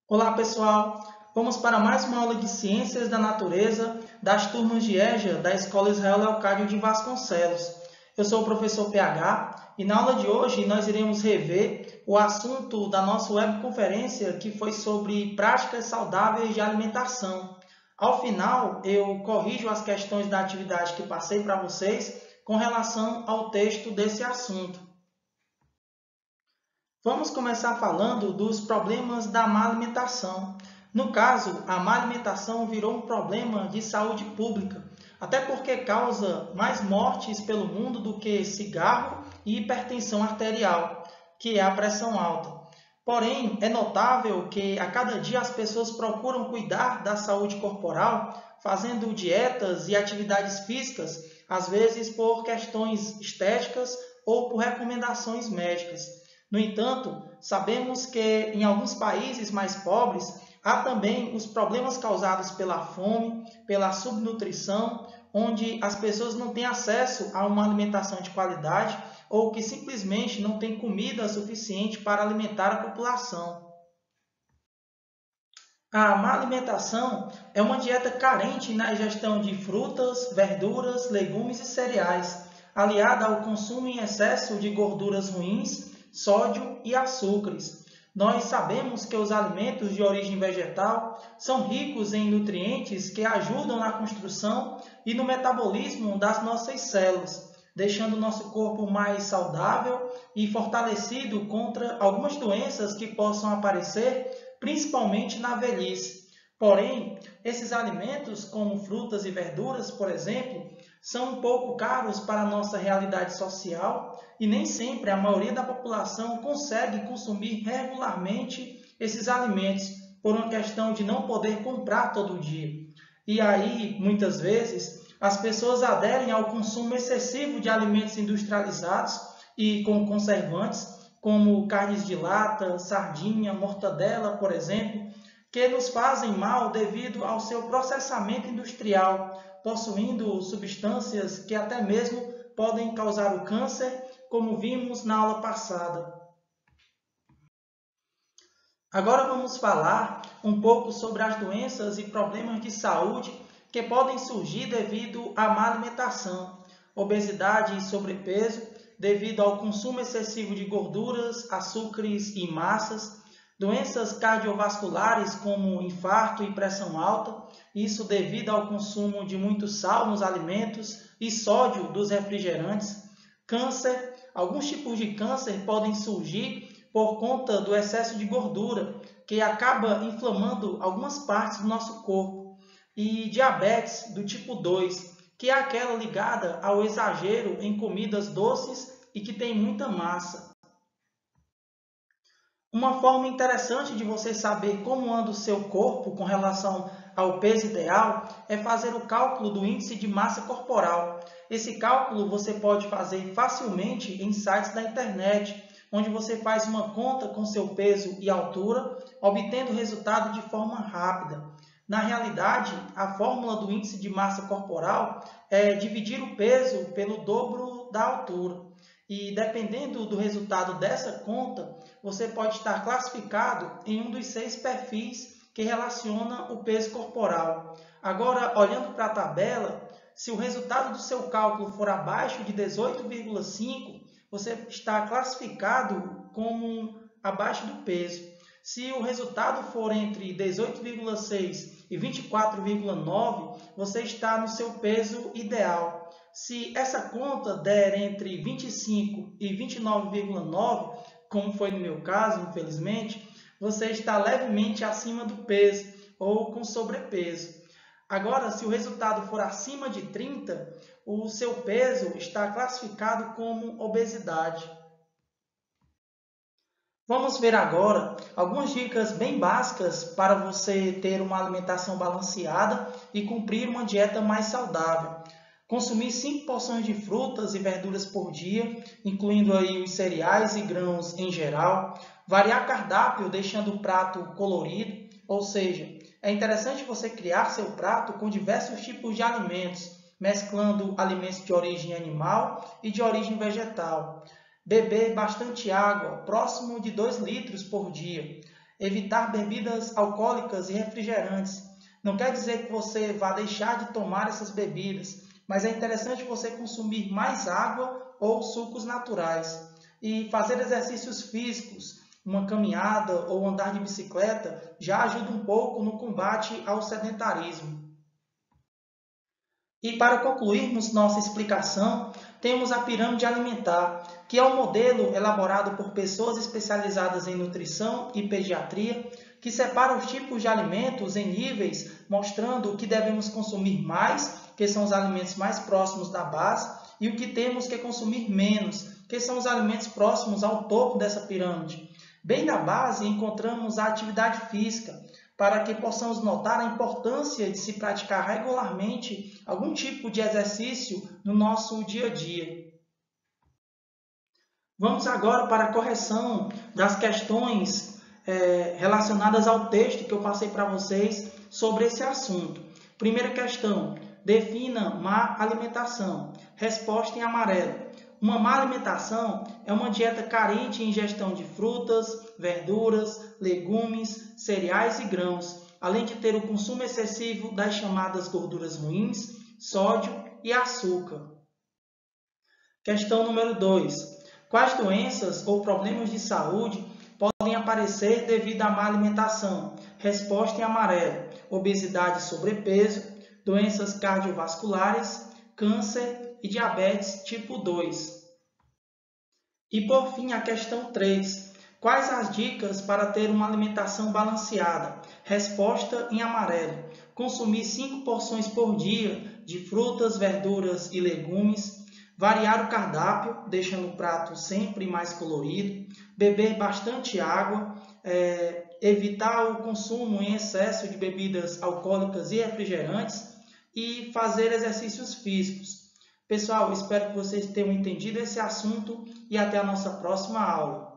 Olá, pessoal! Vamos para mais uma aula de Ciências da Natureza das turmas de EJA da Escola Israel Leocádio de Vasconcelos. Eu sou o professor PH e na aula de hoje nós iremos rever o assunto da nossa webconferência que foi sobre práticas saudáveis de alimentação. Ao final, eu corrijo as questões da atividade que passei para vocês com relação ao texto desse assunto. Vamos começar falando dos problemas da má alimentação. No caso, a má alimentação virou um problema de saúde pública, até porque causa mais mortes pelo mundo do que cigarro e hipertensão arterial, que é a pressão alta. Porém, é notável que a cada dia as pessoas procuram cuidar da saúde corporal, fazendo dietas e atividades físicas, às vezes por questões estéticas ou por recomendações médicas. No entanto, sabemos que em alguns países mais pobres há também os problemas causados pela fome, pela subnutrição, onde as pessoas não têm acesso a uma alimentação de qualidade ou que simplesmente não têm comida suficiente para alimentar a população. A má alimentação é uma dieta carente na ingestão de frutas, verduras, legumes e cereais, aliada ao consumo em excesso de gorduras ruins, sódio e açúcares. Nós sabemos que os alimentos de origem vegetal são ricos em nutrientes que ajudam na construção e no metabolismo das nossas células, deixando o nosso corpo mais saudável e fortalecido contra algumas doenças que possam aparecer, principalmente na velhice. Porém, esses alimentos, como frutas e verduras, por exemplo, são um pouco caros para a nossa realidade social e nem sempre a maioria da população consegue consumir regularmente esses alimentos por uma questão de não poder comprar todo dia. E aí, muitas vezes, as pessoas aderem ao consumo excessivo de alimentos industrializados e com conservantes, como carnes de lata, sardinha, mortadela, por exemplo, que nos fazem mal devido ao seu processamento industrial, possuindo substâncias que até mesmo podem causar o câncer, como vimos na aula passada. Agora vamos falar um pouco sobre as doenças e problemas de saúde que podem surgir devido à má alimentação, obesidade e sobrepeso, devido ao consumo excessivo de gorduras, açúcares e massas, doenças cardiovasculares como infarto e pressão alta, isso devido ao consumo de muito sal nos alimentos e sódio dos refrigerantes, câncer, alguns tipos de câncer podem surgir por conta do excesso de gordura, que acaba inflamando algumas partes do nosso corpo, e diabetes do tipo 2, que é aquela ligada ao exagero em comidas doces e que tem muita massa. Uma forma interessante de você saber como anda o seu corpo com relação ao peso ideal é fazer o cálculo do índice de massa corporal. Esse cálculo você pode fazer facilmente em sites da internet, onde você faz uma conta com seu peso e altura, obtendo o resultado de forma rápida. Na realidade, a fórmula do índice de massa corporal é dividir o peso pelo dobro da altura. E dependendo do resultado dessa conta, você pode estar classificado em um dos 6 perfis que relaciona o peso corporal. Agora, olhando para a tabela, se o resultado do seu cálculo for abaixo de 18,5, você está classificado como abaixo do peso. Se o resultado for entre 18,6 e 24,9, você está no seu peso ideal. Se essa conta der entre 25 e 29,9, como foi no meu caso, infelizmente, você está levemente acima do peso ou com sobrepeso. Agora, se o resultado for acima de 30, o seu peso está classificado como obesidade. Vamos ver agora algumas dicas bem básicas para você ter uma alimentação balanceada e cumprir uma dieta mais saudável. Consumir 5 porções de frutas e verduras por dia, incluindo aí os cereais e grãos em geral. Variar cardápio, deixando o prato colorido, ou seja, é interessante você criar seu prato com diversos tipos de alimentos, mesclando alimentos de origem animal e de origem vegetal. Beber bastante água, próximo de 2 litros por dia. Evitar bebidas alcoólicas e refrigerantes. Não quer dizer que você vá deixar de tomar essas bebidas, mas é interessante você consumir mais água ou sucos naturais. E fazer exercícios físicos, uma caminhada ou andar de bicicleta, já ajuda um pouco no combate ao sedentarismo. E para concluirmos nossa explicação, temos a pirâmide alimentar, que é um modelo elaborado por pessoas especializadas em nutrição e pediatria, que separa os tipos de alimentos em níveis, mostrando o que devemos consumir mais, que são os alimentos mais próximos da base, e o que temos que consumir menos, que são os alimentos próximos ao topo dessa pirâmide. Bem na base encontramos a atividade física, para que possamos notar a importância de se praticar regularmente algum tipo de exercício no nosso dia a dia. Vamos agora para a correção das questões relacionadas ao texto que eu passei para vocês sobre esse assunto. Primeira questão, defina má alimentação. Resposta em amarelo. Uma má alimentação é uma dieta carente em ingestão de frutas, verduras, legumes, cereais e grãos, além de ter o consumo excessivo das chamadas gorduras ruins, sódio e açúcar. Questão número 2. Quais doenças ou problemas de saúde podem aparecer devido à má alimentação? Resposta em amarelo. Obesidade e sobrepeso, doenças cardiovasculares, câncer e diabetes tipo 2. E por fim, a questão 3. Quais as dicas para ter uma alimentação balanceada? Resposta em amarelo. Consumir 5 porções por dia de frutas, verduras e legumes. Variar o cardápio, deixando o prato sempre mais colorido. Beber bastante água. Evitar o consumo em excesso de bebidas alcoólicas e refrigerantes. E fazer exercícios físicos. Pessoal, espero que vocês tenham entendido esse assunto e até a nossa próxima aula.